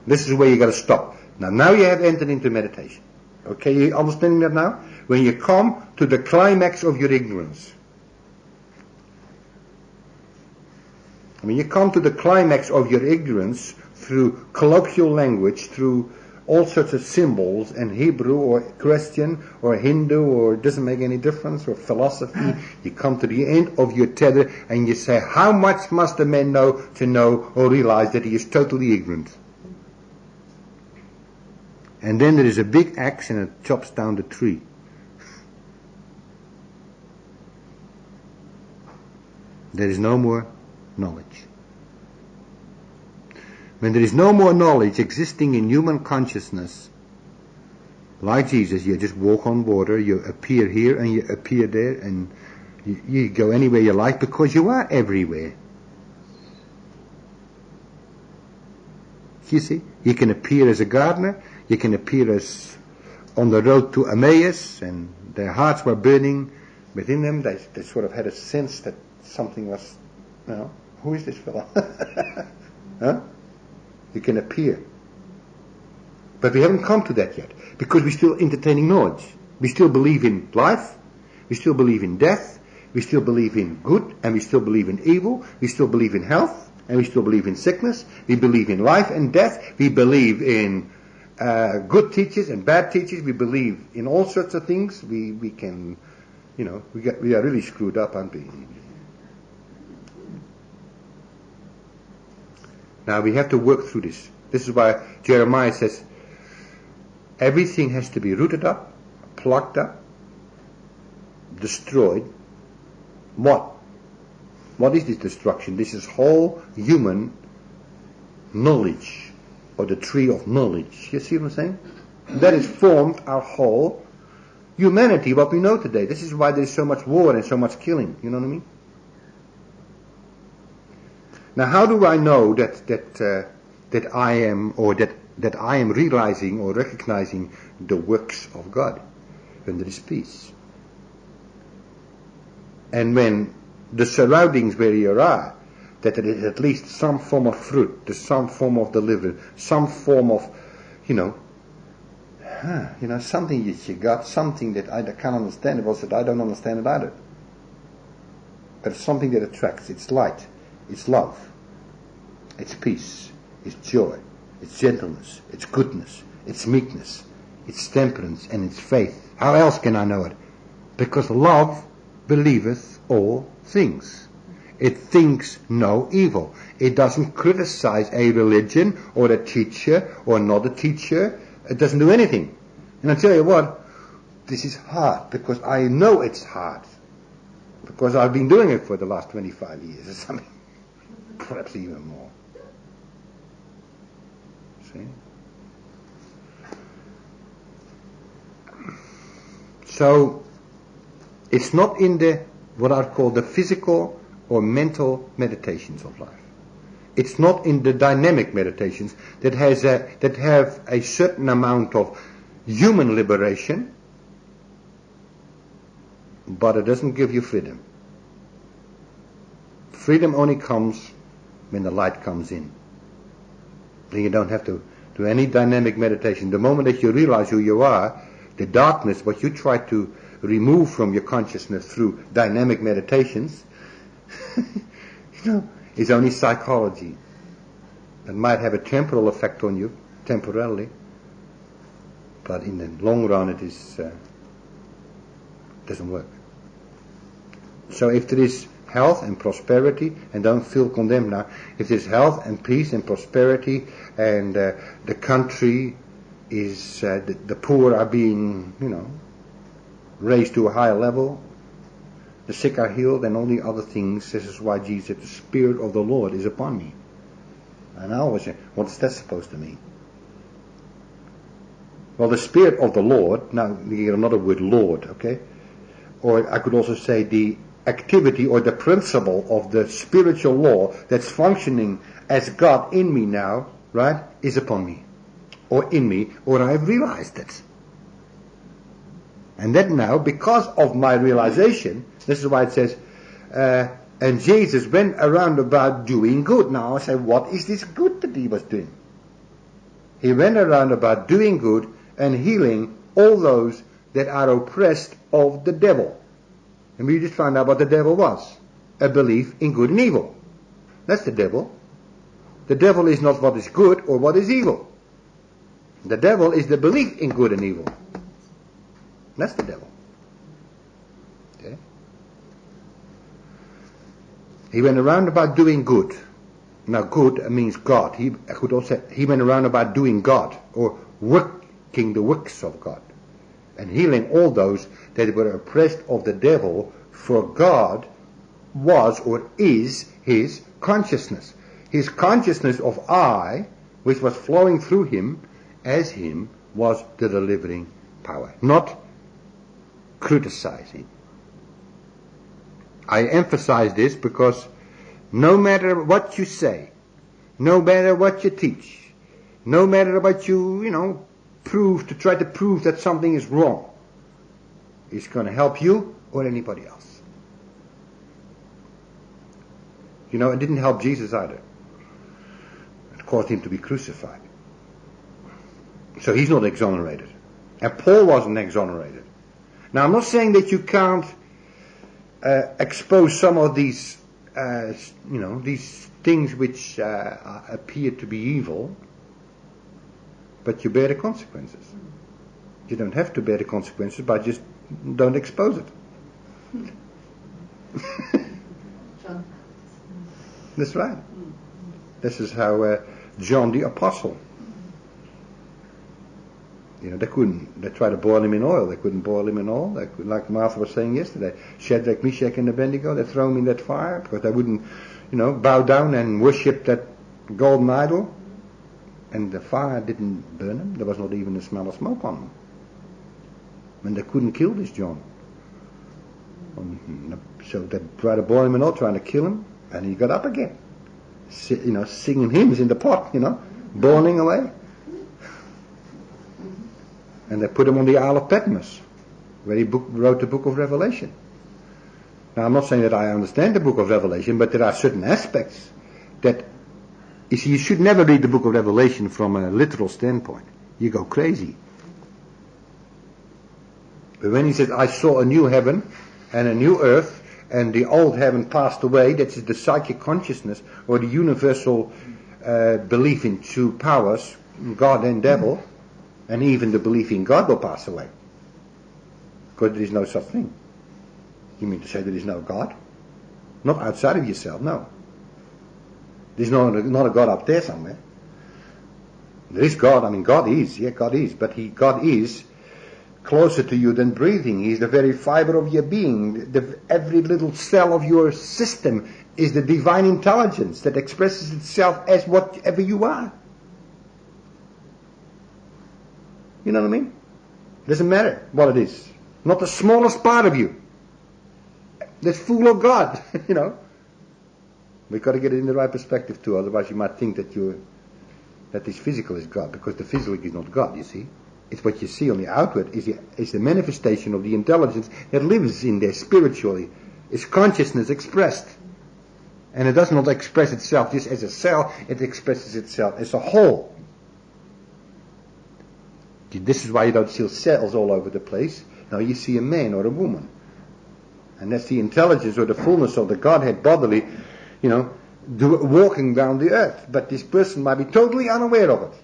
This is where you got to stop. Now you have entered into meditation. Okay, you understanding that now? When you come to the climax of your ignorance. When you come to the climax of your ignorance through colloquial language, through all sorts of symbols, and Hebrew or Christian or Hindu, or it doesn't make any difference, or philosophy, you come to the end of your tether and you say, how much must a man know to know or realize that he is totally ignorant? And then there is a big axe and it chops down the tree. There is no more knowledge. When there is no more knowledge existing in human consciousness, like Jesus, you just walk on water, you appear here and you appear there, and you go anywhere you like because you are everywhere. You see? You can appear as a gardener, you can appear as on the road to Emmaus, and their hearts were burning within them. They sort of had a sense that something was, who is this fellow? Huh? You can appear. But we haven't come to that yet, because we're still entertaining knowledge. We still believe in life, we still believe in death, we still believe in good, and we still believe in evil, we still believe in health, and we still believe in sickness, we believe in life and death, we believe in good teachers and bad teachers, we believe in all sorts of things. We can, we are really screwed up, aren't we? Now we have to work through this. This is why Jeremiah says everything has to be rooted up, plucked up, destroyed. What is this destruction? This is whole human knowledge, or the tree of knowledge. You see what I'm saying? That has formed our whole humanity, what we know today. This is why there is so much war and so much killing. You know what I mean? Now, how do I know that I am, or that I am realizing or recognizing the works of God? When there is peace. And when the surroundings where you are that there is at least some form of fruit, there's some form of deliverance, some form of, something that you got, something that I can't understand. It was that I don't understand it either. But it's something that attracts. It's light, it's love, it's peace, it's joy, it's gentleness, it's goodness, it's meekness, it's temperance, and it's faith. How else can I know it? Because love believeth all things. It thinks no evil. It doesn't criticize a religion or a teacher or not a teacher. It doesn't do anything. And I tell you what, this is hard because I know it's hard. Because I've been doing it for the last 25 years or something. Perhaps even more. See? So, it's not in the, what I call the physical or mental meditations of life. It's not in the dynamic meditations that have a certain amount of human liberation, but it doesn't give you freedom. Freedom only comes when the light comes in. Then you don't have to do any dynamic meditation. The moment that you realize who you are, the darkness, what you try to remove from your consciousness through dynamic meditations, is only psychology. It might have a temporal effect on you, temporarily, but in the long run it is doesn't work. So if there is health and prosperity, and don't feel condemned now, if there's health and peace and prosperity, and the country is, the poor are being, raised to a higher level, the sick are healed, and all the other things, this is why Jesus said, the Spirit of the Lord is upon me. And I always say, what's that supposed to mean? Well, the Spirit of the Lord, now you get another word, Lord, okay? Or I could also say the activity or the principle of the spiritual law that's functioning as God in me now, right, is upon me. Or in me, or I've realized it. And that now, because of my realization, this is why it says, and Jesus went around about doing good. Now I say, what is this good that he was doing? He went around about doing good and healing all those that are oppressed of the devil. And we just found out what the devil was. A belief in good and evil. That's the devil. The devil is not what is good or what is evil. The devil is the belief in good and evil. That's the devil. Okay? He went around about doing good. Now good means God. He could also, he went around about doing God, or working the works of God, and healing all those that were oppressed of the devil, for God was or is his consciousness. His consciousness of I, which was flowing through him, as him, was the delivering power, not criticizing. I emphasize this because no matter what you say, no matter what you teach, no matter what you, try to prove that something is wrong, it's going to help you or anybody else. It didn't help Jesus either. It caused him to be crucified. So he's not exonerated. And Paul wasn't exonerated. Now I'm not saying that you can't expose some of these, these things which appear to be evil, but you bear the consequences. You don't have to bear the consequences, but just don't expose it. That's right. This is how John the Apostle, they tried to boil him in oil. They couldn't boil him in oil. They could, like Martha was saying yesterday, Shadrach, Meshach, and Abednego, they throw him in that fire because they wouldn't, bow down and worship that golden idol. And the fire didn't burn them. There was not even a smell of smoke on them. And they couldn't kill this John. So they tried to boil him in oil, trying to kill him, and he got up again. Singing hymns in the pot, boiling away. And they put him on the Isle of Patmos, where he wrote the book of Revelation. Now, I'm not saying that I understand the book of Revelation, but there are certain aspects that, you see, you should never read the book of Revelation from a literal standpoint. You go crazy. But when he says, I saw a new heaven and a new earth, and the old heaven passed away, that is the psychic consciousness, or the universal belief in two powers, God and devil, and even the belief in God will pass away. Because there is no such thing. You mean to say there is no God? Not outside of yourself, no. There's not a God up there somewhere. There is God, I mean God is, God is, but God is closer to you than breathing. He's the very fiber of your being. Every little cell of your system is the divine intelligence that expresses itself as whatever you are. You know what I mean? Doesn't matter what it is. Not the smallest part of you. That's full of God, you know. We've got to get it in the right perspective too, otherwise you might think that this physical is God, because the physical is not God, you see. It's what you see on the outward, is the manifestation of the intelligence that lives in there spiritually. It's consciousness expressed. And it does not express itself just as a cell, it expresses itself as a whole. This is why you don't see cells all over the place. Now you see a man or a woman. And that's the intelligence or the fullness of the Godhead bodily, you know, walking down the earth. But this person might be totally unaware of it.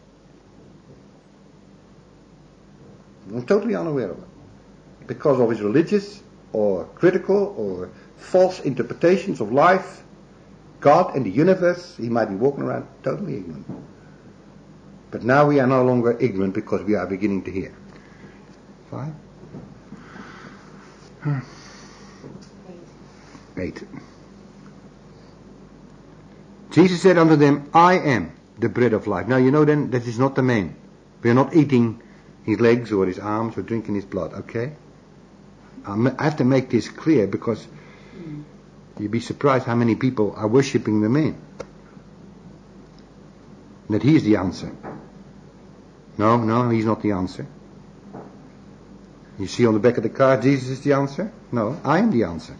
I'm totally unaware of it. Because of his religious or critical or false interpretations of life, God and the universe, he might be walking around totally ignorant. But now we are no longer ignorant because we are beginning to hear. Fine? 8. Jesus said unto them, I am the bread of life. Now you know then that is not the man. We are not eating his legs or his arms or drinking his blood, okay? I have to make this clear because you'd be surprised how many people are worshipping the man. That he is the answer. No, he's not the answer. You see on the back of the car, Jesus is the answer? No, I am the answer.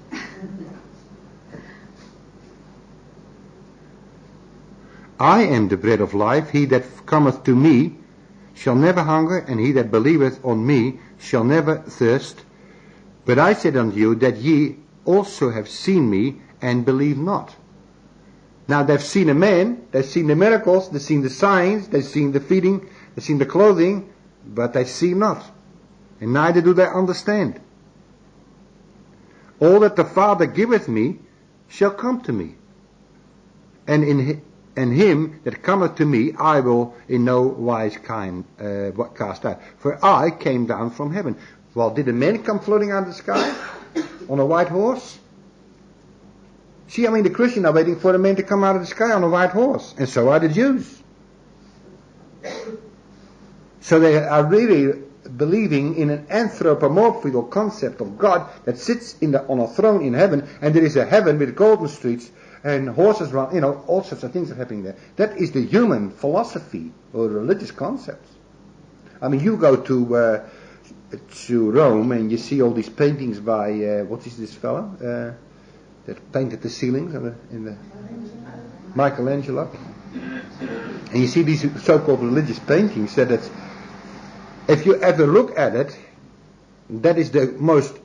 I am the bread of life. He that cometh to me shall never hunger, and he that believeth on me shall never thirst. But I said unto you that ye also have seen me and believe not. Now they've seen a man, they've seen the miracles, they've seen the signs, they've seen the feeding, they've seen the clothing, but they see not. And neither do they understand. All that the Father giveth me shall come to me. And him that cometh to me I will in no wise cast out. For I came down from heaven. Well, did a man come floating out of the sky on a white horse? See, I mean, the Christians are waiting for a man to come out of the sky on a white horse. And so are the Jews. So they are really believing in an anthropomorphical concept of God that sits on a throne in heaven, and there is a heaven with golden streets and horses run, you know, all sorts of things are happening there. That is the human philosophy or religious concepts. I mean, you go to Rome and you see all these paintings by what is this fellow that painted the ceilings in the Michelangelo, and you see these so-called religious paintings. That if you ever look at it, that is the most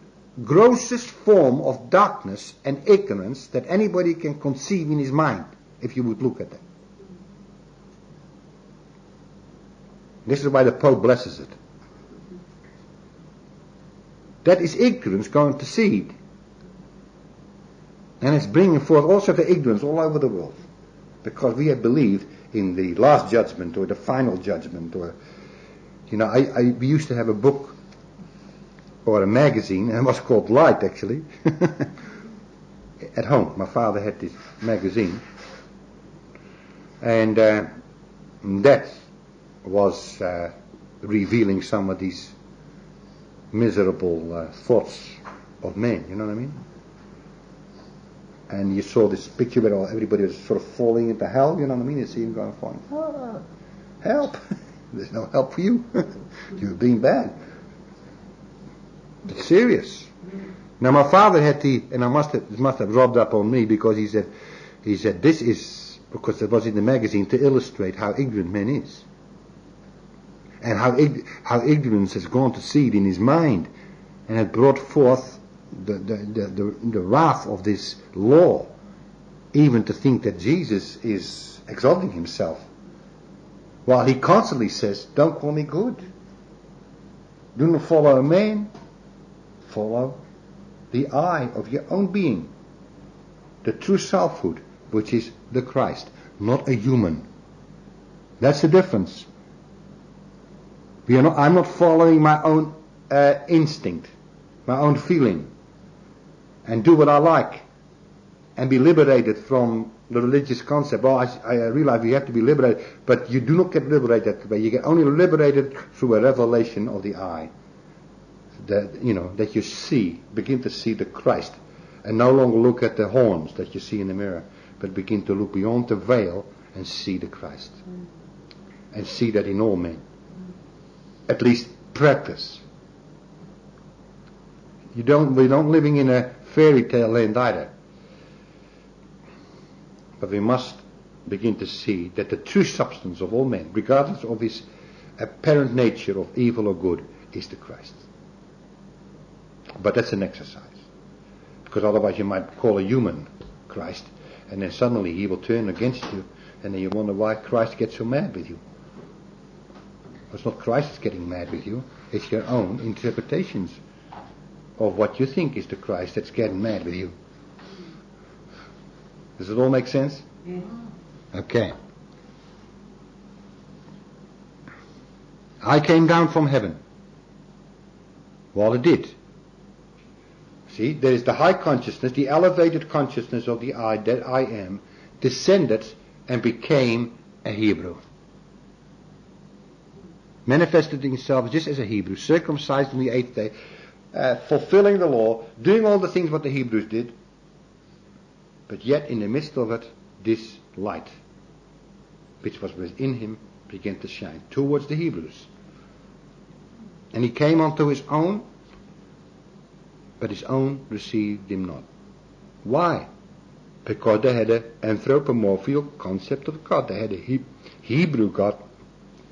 grossest form of darkness and ignorance that anybody can conceive in his mind, if you would look at it. This is why the Pope blesses it. That is ignorance going to seed. And it's bringing forth all sorts of ignorance all over the world. Because we have believed in the last judgment or the final judgment. Or, you know, we used to have a book or a magazine, and it was called Light actually. At home, my father had this magazine. And that was revealing some of these miserable thoughts of men, you know what I mean? And you saw this picture where everybody was sort of falling into hell, you know what I mean? You see him going, falling, help! There's no help for you. You're being bad. It's serious. Now my father had and it must have rubbed up on me, because he said this is, because it was in the magazine, to illustrate how ignorant man is. And how ignorance has gone to seed in his mind, and had brought forth the wrath of this law, even to think that Jesus is exalting himself, while he constantly says, don't call me good. Do not follow a man, follow the eye of your own being, the true selfhood, which is the Christ, not a human. That's the difference. I'm not following my own instinct, my own feeling, and do what I like, and be liberated from the religious concept. Well, I realize you have to be liberated, but you do not get liberated that way. You get only liberated through a revelation of the eye. That you begin to see the Christ, and no longer look at the horns that you see in the mirror, but begin to look beyond the veil and see the Christ, and see that in all men. At least practice. We're not living in a fairy tale land either. But we must begin to see that the true substance of all men, regardless of his apparent nature of evil or good, is the Christ. But that's an exercise. Because otherwise you might call a human Christ, and then suddenly he will turn against you, and then you wonder why Christ gets so mad with you. It's not Christ that's getting mad with you, it's your own interpretations of what you think is the Christ that's getting mad with you. Does it all make sense? Yeah. Okay. I came down from heaven. Well, it did. See, there is the high consciousness, the elevated consciousness of the I, that I am, descended and became a Hebrew. Manifested himself just as a Hebrew, circumcised on the 8th day, fulfilling the law, doing all the things what the Hebrews did, but yet in the midst of it, this light, which was within him, began to shine towards the Hebrews. And he came unto his own, but his own received him not. Why? Because they had an anthropomorphical concept of God. They had a Hebrew God,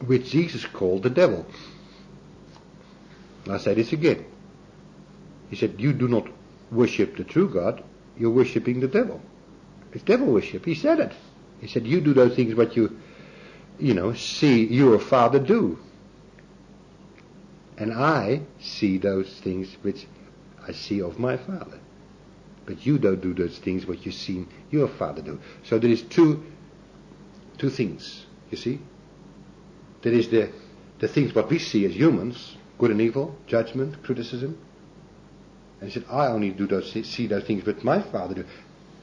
which Jesus called the devil. I'll say this again. He said, you do not worship the true God, you're worshipping the devil. It's devil worship. He said it. He said, you do those things what you see your father do. And I see those things which I see of my father. But you don't do those things what you see your father do. So there is two things, you see. There is the things what we see as humans, good and evil, judgment, criticism. And he said, I only see those things what my father do.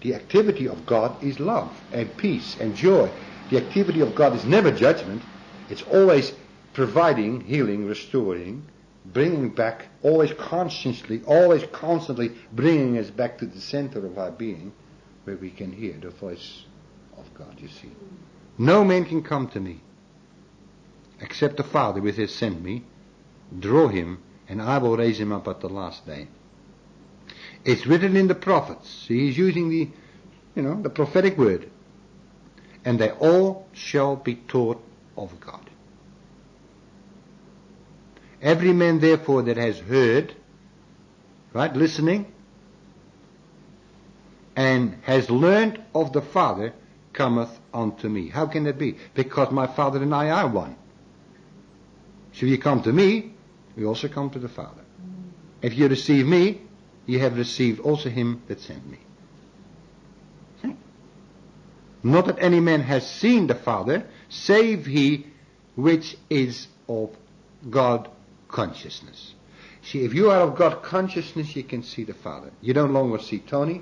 The activity of God is love and peace and joy. The activity of God is never judgment. It's always providing, healing, restoring, bringing back, always constantly bringing us back to the center of our being, where we can hear the voice of God, you see. No man can come to me except the Father which has sent me. Draw him, and I will raise him up at the last day. It's written in the prophets. See, he's using the prophetic word. And they all shall be taught of God. Every man therefore that has heard, right, listening, and has learned of the Father, cometh unto me. How can that be? Because my Father and I are one. So if you come to me, we also come to the Father. If you receive me, you have received also him that sent me. See? Not that any man has seen the Father, save he which is of God consciousness. See, if you are of God consciousness, you can see the Father. You no longer see Tony,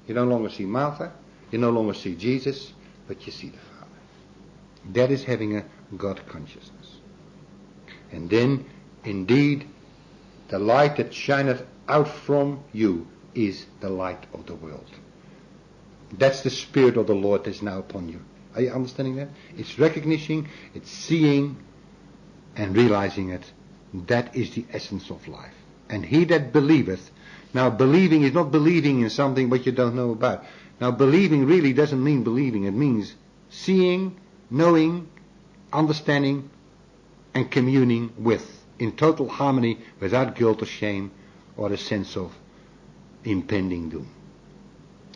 you no longer see Martha, you no longer see Jesus, but you see the Father. That is having a God consciousness. And then, indeed, the light that shineth out from you is the light of the world. That's the Spirit of the Lord that is now upon you. Are you understanding that? It's recognizing, it's seeing, and realizing it. That is the essence of life. And he that believeth Now, believing is not believing in something what you don't know about. Now, believing really doesn't mean believing. It means seeing, knowing, understanding, and communing with, in total harmony, without guilt or shame or a sense of impending doom.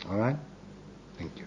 All right? Thank you.